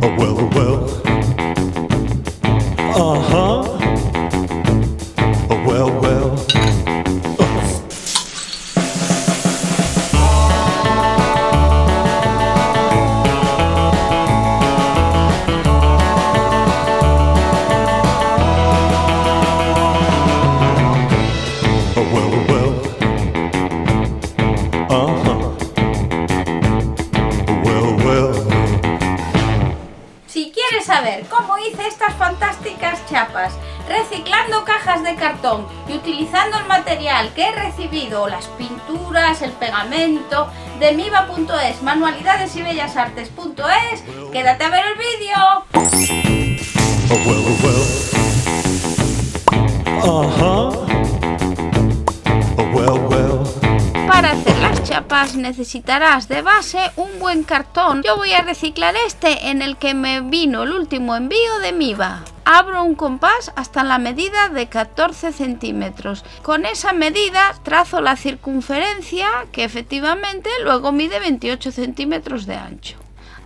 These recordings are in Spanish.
well, well. Uh-huh. Well, well. Si quieres saber cómo hice estas fantásticas chapas, reciclando cajas de cartón y utilizando el material que he recibido, las pinturas, el pegamento, de miva.es, manualidadesyBellasartes.es, quédate a ver el vídeo. Para hacer las chapas necesitarás de base un buen cartón. Yo voy a reciclar este en el que me vino el último envío de Miva. Abro un compás hasta la medida de 14 centímetros. Con esa medida trazo la circunferencia, que efectivamente luego mide 28 centímetros de ancho.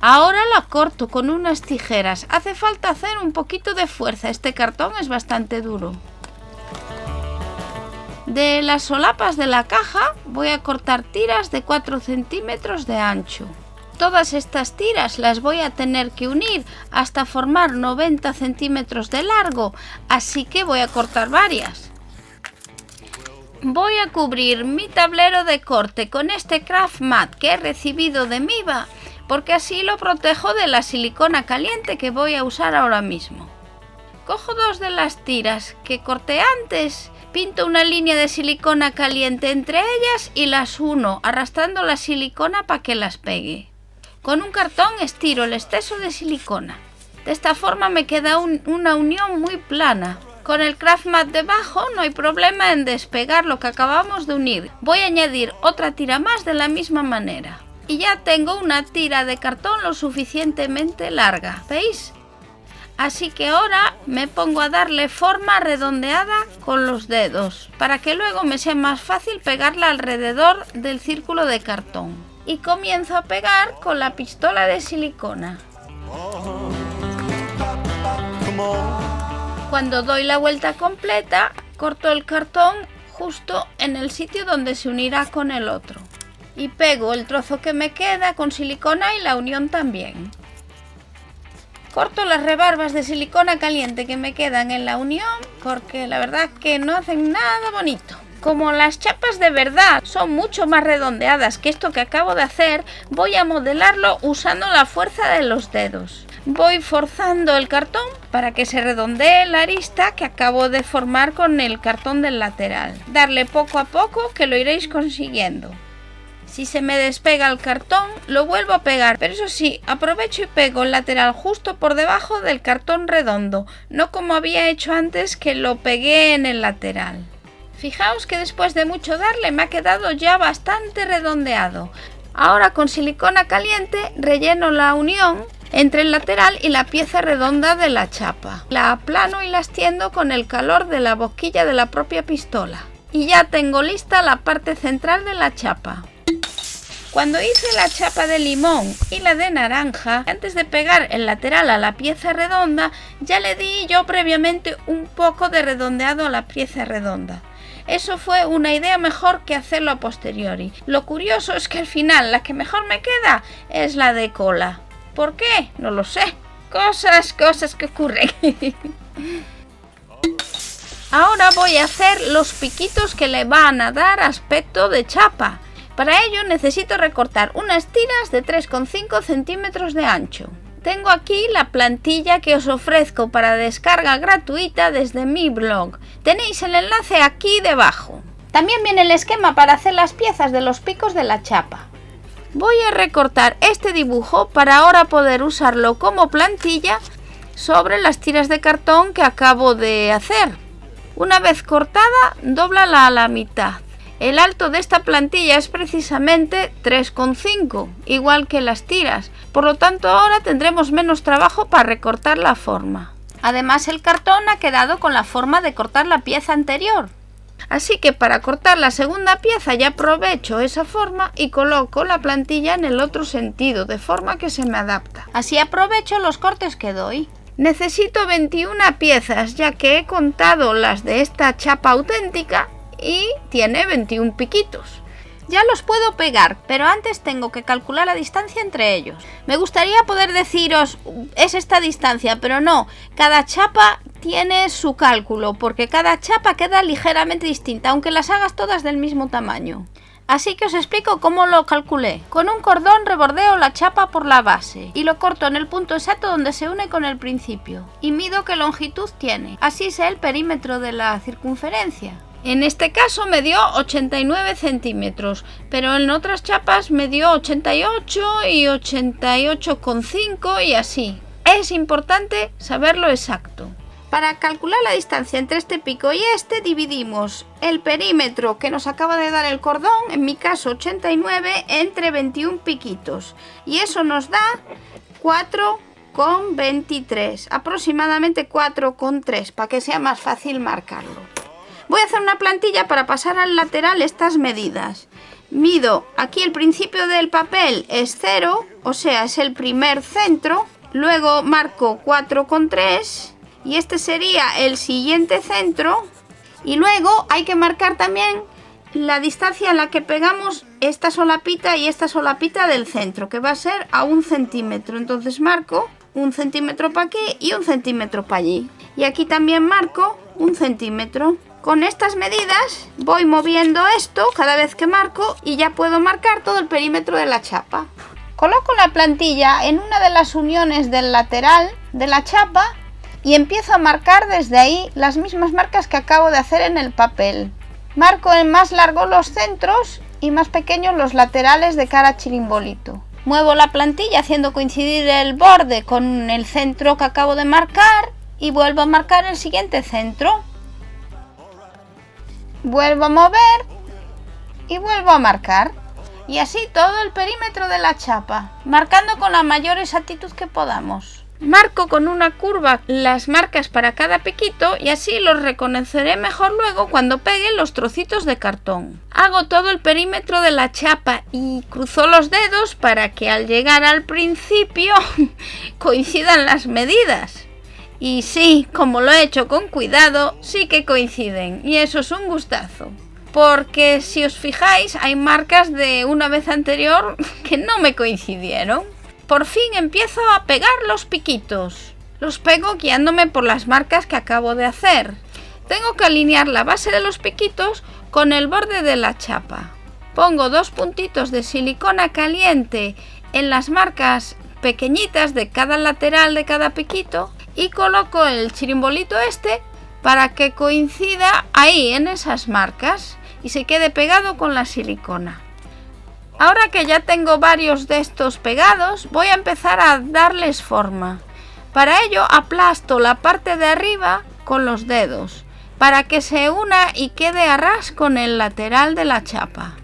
Ahora la corto con unas tijeras. Hace falta hacer un poquito de fuerza, este cartón es bastante duro. De las solapas de la caja voy a cortar tiras de 4 centímetros de ancho. Todas estas tiras las voy a tener que unir hasta formar 90 centímetros de largo, así que voy a cortar varias. Voy a cubrir mi tablero de corte con este craft mat que he recibido de Miva, porque así lo protejo de la silicona caliente que voy a usar ahora mismo. Cojo dos de las tiras que corté antes, pinto una línea de silicona caliente entre ellas y las uno, arrastrando la silicona para que las pegue. Con un cartón estiro el exceso de silicona. De esta forma me queda una unión muy plana. Con el craft mat debajo no hay problema en despegar lo que acabamos de unir. Voy a añadir otra tira más de la misma manera. Y ya tengo una tira de cartón lo suficientemente larga, ¿veis? Así que ahora me pongo a darle forma redondeada con los dedos, para que luego me sea más fácil pegarla alrededor del círculo de cartón. Y comienzo a pegar con la pistola de silicona. Cuando doy la vuelta completa, corto el cartón justo en el sitio donde se unirá con el otro. Y pego el trozo que me queda con silicona y la unión también. Corto las rebarbas de silicona caliente que me quedan en la unión, porque la verdad que no hacen nada bonito. Como las chapas de verdad son mucho más redondeadas que esto que acabo de hacer, voy a modelarlo usando la fuerza de los dedos. Voy forzando el cartón para que se redondee la arista que acabo de formar con el cartón del lateral. Darle poco a poco que lo iréis consiguiendo. Si se me despega el cartón, lo vuelvo a pegar, pero eso sí, aprovecho y pego el lateral justo por debajo del cartón redondo, no como había hecho antes que lo pegué en el lateral. Fijaos que después de mucho darle me ha quedado ya bastante redondeado. Ahora con silicona caliente relleno la unión entre el lateral y la pieza redonda de la chapa. La aplano y la extiendo con el calor de la boquilla de la propia pistola. Y ya tengo lista la parte central de la chapa. Cuando hice la chapa de limón y la de naranja, antes de pegar el lateral a la pieza redonda, ya le di yo previamente un poco de redondeado a la pieza redonda. Eso fue una idea mejor que hacerlo a posteriori. Lo curioso es que al final la que mejor me queda es la de cola. ¿Por qué? No lo sé. Cosas que ocurren. Ahora voy a hacer los piquitos que le van a dar aspecto de chapa. Para ello necesito recortar unas tiras de 3,5 centímetros de ancho. Tengo aquí la plantilla que os ofrezco para descarga gratuita desde mi blog. Tenéis el enlace aquí debajo. También viene el esquema para hacer las piezas de los picos de la chapa. Voy a recortar este dibujo para ahora poder usarlo como plantilla sobre las tiras de cartón que acabo de hacer. Una vez cortada, dóblala a la mitad. El alto de esta plantilla es precisamente 3,5, igual que las tiras, por lo tanto ahora tendremos menos trabajo para recortar la forma. Además el cartón ha quedado con la forma de cortar la pieza anterior. Así que para cortar la segunda pieza ya aprovecho esa forma y coloco la plantilla en el otro sentido, de forma que se me adapta. Así aprovecho los cortes que doy. Necesito 21 piezas, ya que he contado las de esta chapa auténtica y tiene 21 piquitos. Ya los puedo pegar, pero antes tengo que calcular la distancia entre ellos. Me gustaría poder deciros, es esta distancia, pero no. Cada chapa tiene su cálculo, porque cada chapa queda ligeramente distinta, aunque las hagas todas del mismo tamaño. Así que os explico cómo lo calculé. Con un cordón rebordeo la chapa por la base y lo corto en el punto exacto donde se une con el principio. Y mido qué longitud tiene. Así sé el perímetro de la circunferencia. En este caso me dio 89 centímetros, pero en otras chapas me dio 88 y 88,5 y así. Es importante saberlo exacto. Para calcular la distancia entre este pico y este dividimos el perímetro que nos acaba de dar el cordón, en mi caso 89, entre 21 piquitos. Y eso nos da 4,23, aproximadamente 4,3, para que sea más fácil marcarlo. Voy a hacer una plantilla para pasar al lateral estas medidas. Mido, aquí el principio del papel es 0, o sea, es el primer centro. Luego marco 4,3 y este sería el siguiente centro. Y luego hay que marcar también la distancia en la que pegamos esta solapita y esta solapita del centro, que va a ser a 1 centímetro. Entonces marco 1 centímetro para aquí y 1 centímetro para allí. Y aquí también marco 1 centímetro. Con estas medidas voy moviendo esto cada vez que marco y ya puedo marcar todo el perímetro de la chapa. Coloco la plantilla en una de las uniones del lateral de la chapa y empiezo a marcar desde ahí las mismas marcas que acabo de hacer en el papel. Marco en más largo los centros y más pequeños los laterales de cara chirimbolito. Muevo la plantilla haciendo coincidir el borde con el centro que acabo de marcar y vuelvo a marcar el siguiente centro. Vuelvo a mover y vuelvo a marcar. Y así todo el perímetro de la chapa, marcando con la mayor exactitud que podamos. Marco con una curva las marcas para cada piquito y así los reconoceré mejor luego cuando pegue los trocitos de cartón. Hago todo el perímetro de la chapa y cruzo los dedos para que al llegar al principio coincidan las medidas. Y sí, como lo he hecho con cuidado, sí que coinciden y eso es un gustazo. Porque si os fijáis, hay marcas de una vez anterior que no me coincidieron. Por fin empiezo a pegar los piquitos. Los pego guiándome por las marcas que acabo de hacer. Tengo que alinear la base de los piquitos con el borde de la chapa. Pongo 2 puntitos de silicona caliente en las marcas pequeñitas de cada lateral de cada piquito y coloco el chirimbolito este para que coincida ahí en esas marcas y se quede pegado con la silicona. Ahora que ya tengo varios de estos pegados, voy a empezar a darles forma. Para ello aplasto la parte de arriba con los dedos para que se una y quede a ras con el lateral de la chapa.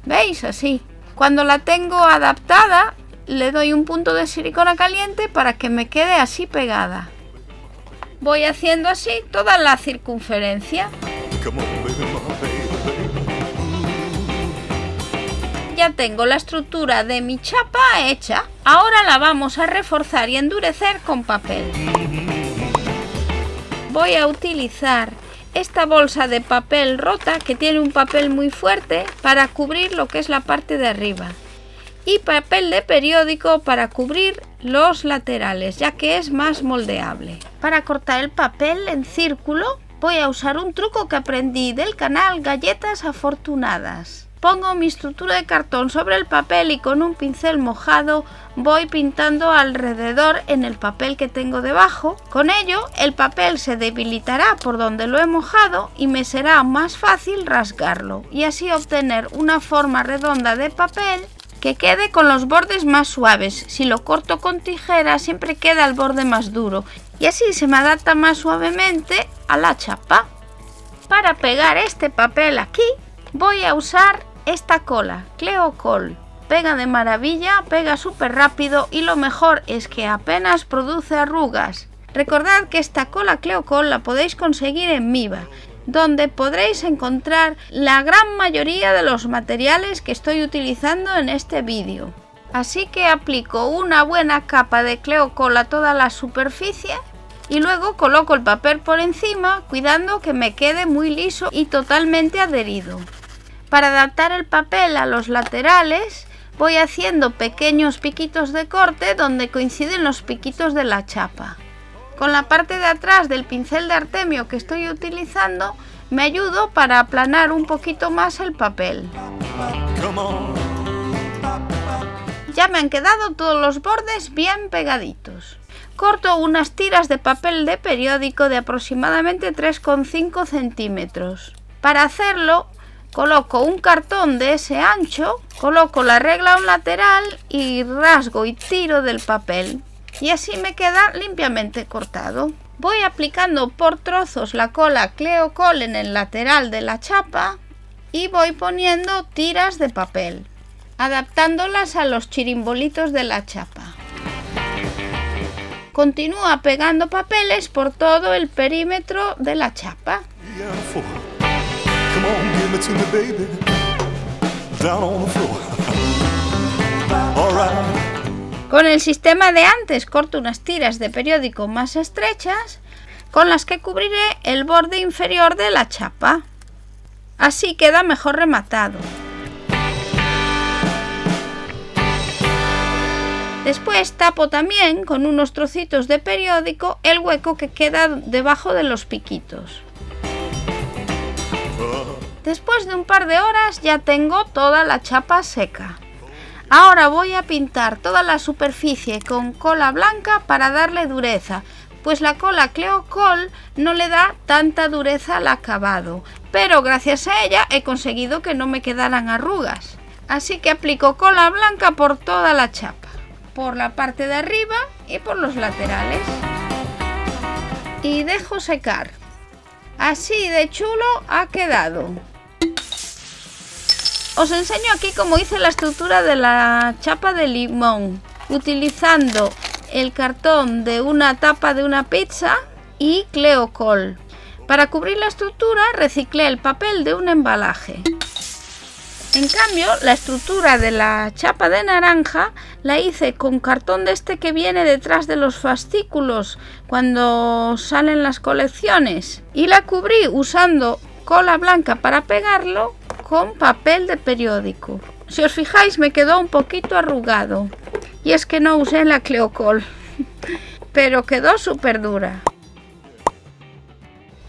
¿Veis? Así. Cuando la tengo adaptada, le doy un punto de silicona caliente para que me quede así pegada. Voy haciendo así toda la circunferencia. Ya tengo la estructura de mi chapa hecha. Ahora la vamos a reforzar y endurecer con papel. Voy a utilizar esta bolsa de papel rota que tiene un papel muy fuerte para cubrir lo que es la parte de arriba. Y papel de periódico para cubrir los laterales, ya que es más moldeable. Para cortar el papel en círculo voy a usar un truco que aprendí del canal Galletas Afortunadas. Pongo mi estructura de cartón sobre el papel y con un pincel mojado voy pintando alrededor en el papel que tengo debajo. Con ello el papel se debilitará por donde lo he mojado y me será más fácil rasgarlo y así obtener una forma redonda de papel que quede con los bordes más suaves. Si lo corto con tijera siempre queda el borde más duro y así se me adapta más suavemente a la chapa. Para pegar este papel aquí voy a usar esta cola, Cleocol. Pega de maravilla, pega súper rápido y lo mejor es que apenas produce arrugas. Recordad que esta cola Cleocol la podéis conseguir en Miva. donde podréis encontrar la gran mayoría de los materiales que estoy utilizando en este vídeo. Así que aplico una buena capa de Cleocol a toda la superficie y luego coloco el papel por encima, cuidando que me quede muy liso y totalmente adherido. Para adaptar el papel a los laterales, voy haciendo pequeños piquitos de corte donde coinciden los piquitos de la chapa. Con la parte de atrás del pincel de Artemio que estoy utilizando, me ayudo para aplanar un poquito más el papel. Ya me han quedado todos los bordes bien pegaditos. Corto unas tiras de papel de periódico de aproximadamente 3,5 centímetros. Para hacerlo, coloco un cartón de ese ancho, coloco la regla a un lateral y rasgo y tiro del papel. Y así me queda limpiamente cortado. Voy aplicando por trozos la cola Cleocol en el lateral de la chapa y voy poniendo tiras de papel, adaptándolas a los chirimbolitos de la chapa. Continúa pegando papeles por todo el perímetro de la chapa. Con el sistema de antes corto unas tiras de periódico más estrechas con las que cubriré el borde inferior de la chapa. Así queda mejor rematado. Después tapo también con unos trocitos de periódico el hueco que queda debajo de los piquitos. Después de un par de horas ya tengo toda la chapa seca. Ahora voy a pintar toda la superficie con cola blanca para darle dureza, pues la cola Cleocol no le da tanta dureza al acabado, pero gracias a ella he conseguido que no me quedaran arrugas. Así que aplico cola blanca por toda la chapa, por la parte de arriba y por los laterales. Y dejo secar. Así de chulo ha quedado. Os enseño aquí cómo hice la estructura de la chapa de limón, utilizando el cartón de una tapa de una pizza y Cleocol. Para cubrir la estructura reciclé el papel de un embalaje. En cambio, la estructura de la chapa de naranja la hice con cartón de este que viene detrás de los fascículos cuando salen las colecciones, y la cubrí usando cola blanca para pegarlo con papel de periódico. Si os fijáis, me quedó un poquito arrugado y es que no usé la Cleocol, pero quedó súper dura.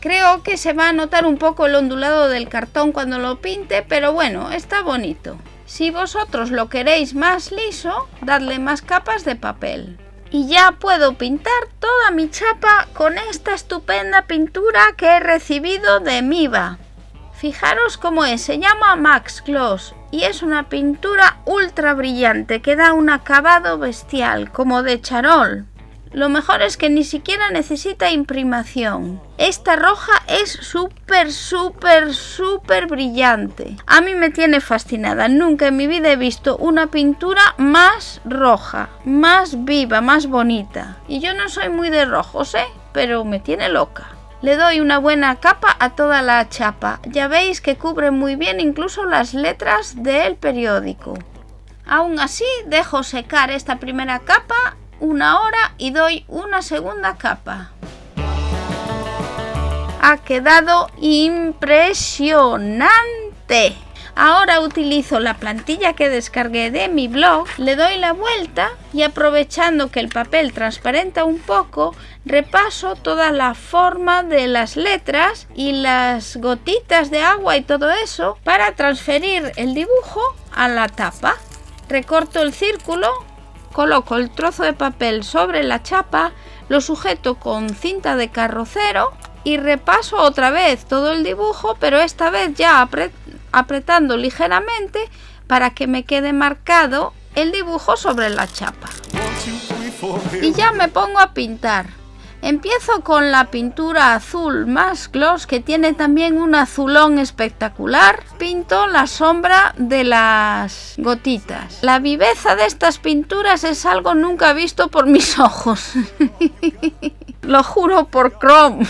Creo que se va a notar un poco el ondulado del cartón cuando lo pinte, pero bueno, está bonito. Si vosotros lo queréis más liso, dadle más capas de papel. Y ya puedo pintar toda mi chapa con esta estupenda pintura que he recibido de Miva. Fijaros cómo es, se llama Max Gloss y es una pintura ultra brillante que da un acabado bestial, como de charol. Lo mejor es que ni siquiera necesita imprimación. Esta roja es súper brillante. A mí me tiene fascinada. Nunca en mi vida he visto una pintura más roja, más viva, más bonita. Y yo no soy muy de rojos, pero me tiene loca. Le doy una buena capa a toda la chapa. Ya veis que cubre muy bien incluso las letras del periódico. Aún así, dejo secar esta primera capa una hora y doy una segunda capa. Ha quedado impresionante. Ahora utilizo la plantilla que descargué de mi blog, le doy la vuelta y, aprovechando que el papel transparenta un poco, repaso toda la forma de las letras y las gotitas de agua y todo eso para transferir el dibujo a la tapa. Recorto el círculo, coloco el trozo de papel sobre la chapa, lo sujeto con cinta de carrocero y repaso otra vez todo el dibujo, pero esta vez ya apretando ligeramente para que me quede marcado el dibujo sobre la chapa. Y ya me pongo a pintar. Empiezo con la pintura azul Max Gloss, que tiene también un azulón espectacular. Pinto la sombra de las gotitas. La viveza de estas pinturas es algo nunca visto por mis ojos. Lo juro por Chrome.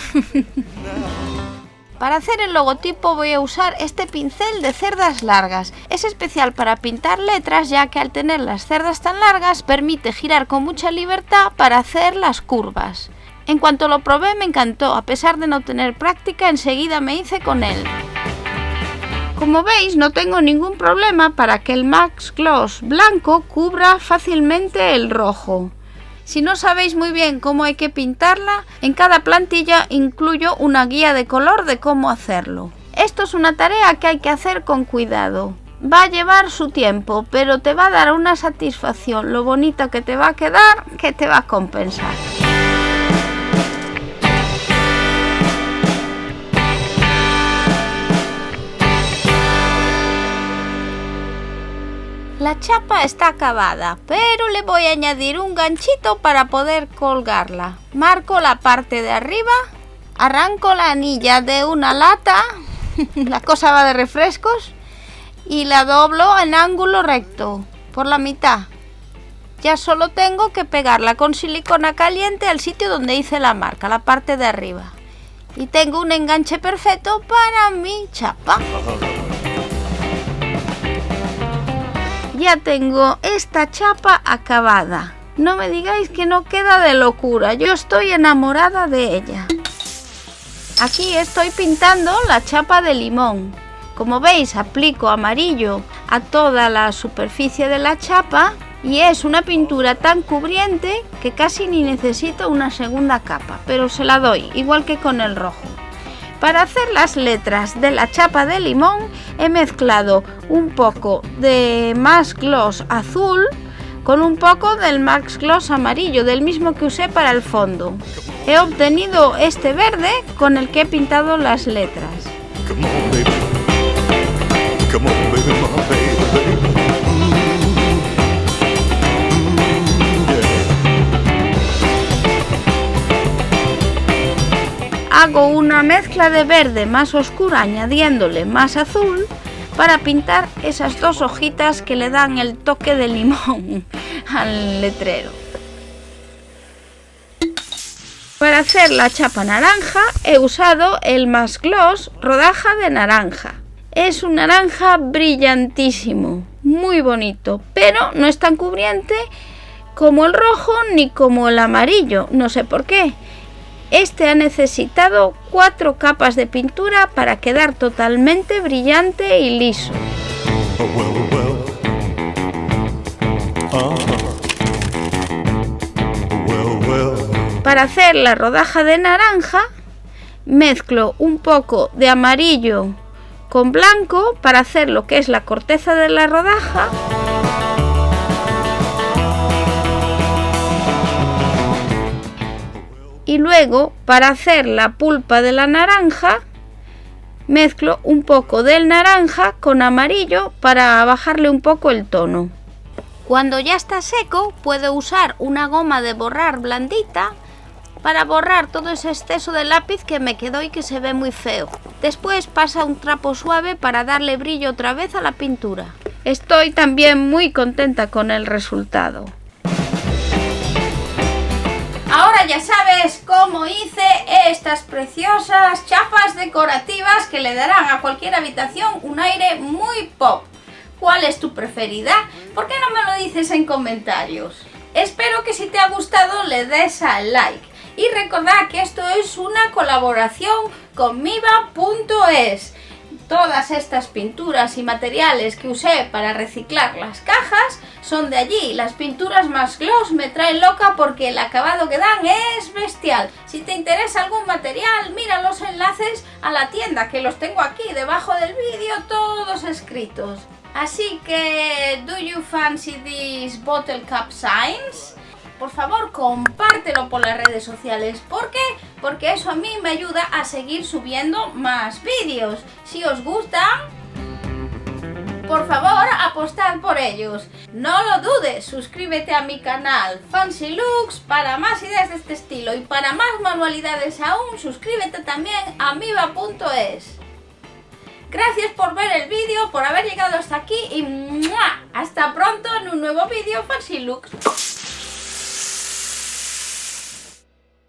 Para hacer el logotipo voy a usar este pincel de cerdas largas. Es especial para pintar letras, ya que al tener las cerdas tan largas permite girar con mucha libertad para hacer las curvas. En cuanto lo probé me encantó, a pesar de no tener práctica enseguida me hice con él. Como veis, no tengo ningún problema para que el Max Gloss blanco cubra fácilmente el rojo. Si no sabéis muy bien cómo hay que pintarla, en cada plantilla incluyo una guía de color de cómo hacerlo. Esto es una tarea que hay que hacer con cuidado. Va a llevar su tiempo, pero te va a dar una satisfacción. Lo bonito que te va a quedar, que te va a compensar. La chapa está acabada, pero le voy a añadir un ganchito para poder colgarla. Marco la parte de arriba, arranco la anilla de una lata, la cosa va de refrescos, y la doblo en ángulo recto, por la mitad. Ya solo tengo que pegarla con silicona caliente al sitio donde hice la marca, la parte de arriba. Y tengo un enganche perfecto para mi chapa. Ya tengo esta chapa acabada. No me digáis que no queda de locura. Yo estoy enamorada de ella. Aquí estoy pintando la chapa de limón. Como veis, aplico amarillo a toda la superficie de la chapa y es una pintura tan cubriente que casi ni necesito una segunda capa, pero se la doy, igual que con el rojo. Para hacer las letras de la chapa de limón he mezclado un poco de Max Gloss azul con un poco del Max Gloss amarillo, del mismo que usé para el fondo. He obtenido este verde con el que he pintado las letras. Come on, baby. Come on, baby, my baby. Hago una mezcla de verde más oscura añadiéndole más azul para pintar esas dos hojitas que le dan el toque de limón al letrero. Para hacer la chapa naranja he usado el Max Gloss rodaja de naranja. Es un naranja brillantísimo, muy bonito, pero no es tan cubriente como el rojo ni como el amarillo, no sé por qué. Este ha necesitado 4 capas de pintura para quedar totalmente brillante y liso. Para hacer la rodaja de naranja, mezclo un poco de amarillo con blanco para hacer lo que es la corteza de la rodaja. Y luego, para hacer la pulpa de la naranja, mezclo un poco del naranja con amarillo para bajarle un poco el tono. Cuando ya está seco, puedo usar una goma de borrar blandita para borrar todo ese exceso de lápiz que me quedó y que se ve muy feo. Después pasa un trapo suave para darle brillo otra vez a la pintura. Estoy también muy contenta con el resultado. Ahora ya sabes cómo hice estas preciosas chapas decorativas que le darán a cualquier habitación un aire muy pop. ¿Cuál es tu preferida? ¿Por qué no me lo dices en comentarios? Espero que si te ha gustado le des al like. Y recordad que esto es una colaboración con Miva.es. Todas estas pinturas y materiales que usé para reciclar las cajas son de allí. Las pinturas Max Gloss me traen loca porque el acabado que dan es bestial. Si te interesa algún material, mira los enlaces a la tienda, que los tengo aquí debajo del vídeo, todos escritos. Así que, do you fancy these bottle cap signs? Por favor, compártelo por las redes sociales. ¿Por qué? Porque eso a mí me ayuda a seguir subiendo más vídeos. Si os gustan, por favor, apostad por ellos. No lo dudes, suscríbete a mi canal Fancy Looks para más ideas de este estilo. Y para más manualidades aún, suscríbete también a Miva.es. Gracias por ver el vídeo, por haber llegado hasta aquí y ¡mua! Hasta pronto en un nuevo vídeo Fancy Looks.